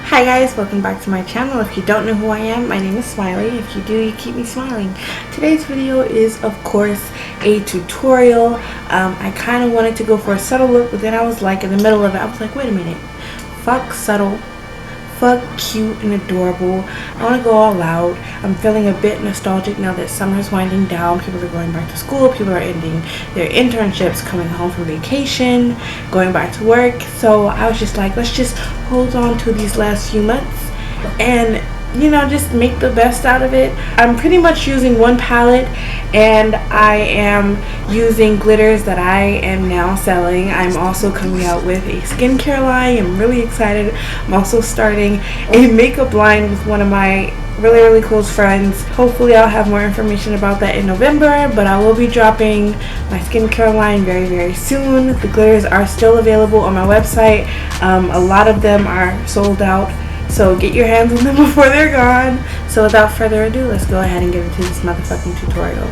Hi guys, welcome back to my channel. If you don't know who I am, my name is Smiley. If you do, you keep me smiling. Today's video is of course a tutorial. I kind of wanted to go for a subtle look, but then I was like in the middle of it, I was like, wait a minute, fuck subtle, fuck cute and adorable. I want to go all out. I'm feeling a bit nostalgic now that summer's winding down. People are going back to school, people are ending their internships, coming home from vacation, going back to work. So I was just like, let's just hold on to these last few months and just make the best out of it. I'm pretty much using one palette, and I am using glitters that I am now selling. I'm also coming out with a skincare line. I'm really excited. I'm also starting a makeup line with one of my really close friends. Hopefully I'll have more information about that in November, but I will be dropping my skincare line very soon. The glitters are still available on my website. A lot of them are sold out, so get your hands on them before they're gone. So without further ado, let's go ahead and get into this motherfucking tutorial.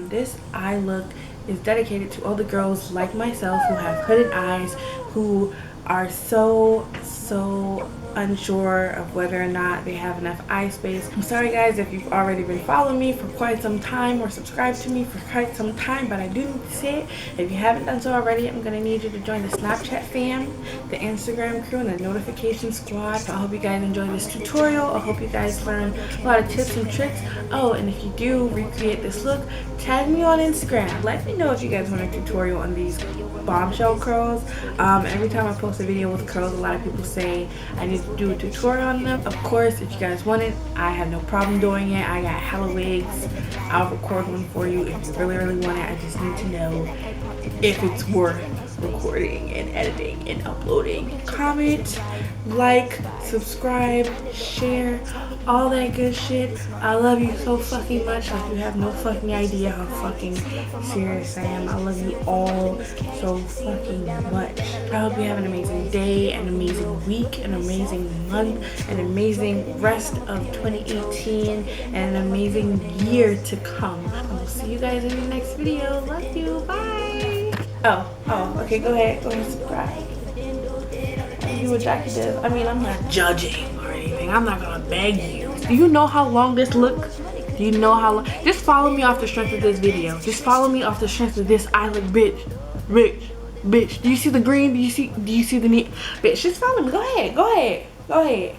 This eye look is dedicated to all the girls like myself who have hooded eyes, who are so unsure of whether or not they have enough eye space. I'm sorry guys if you've already been following me for quite some time or subscribed to me for quite some time, but I do need to say it. If you haven't done so already, I'm gonna need you to join the Snapchat fam, the Instagram crew, and the notification squad. So I hope you guys enjoy this tutorial. I hope you guys learn a lot of tips and tricks. Oh, and if you do recreate this look, tag me on Instagram. Let me know if you guys want a tutorial on these bombshell curls. Every time I post a video with curls, a lot of people say I need to do a tutorial on them. Of course, if you guys want it, I have no problem doing it. I got hella wigs. I'll record one for you if you really want it. I just need to know if it's worth recording and editing and uploading. Comment, like, subscribe, share, all that good shit. I love you so fucking much. Like, you have no fucking idea how fucking serious I am. I love you all so fucking much. I hope you have an amazing day, an amazing week, an amazing month, an amazing rest of 2018, and an amazing year to come. I will see you guys in the next video. Love you. Bye. Oh, okay, go ahead, subscribe. Do what Jackie does. I mean, I'm not judging or anything. I'm not gonna beg you. Do you know how long this look? Do you know how long? Just follow me off the strength of this video. Just follow me off the strength of this eye look, bitch. Do you see the green? Do you see the neat? Bitch, just follow me. Go ahead.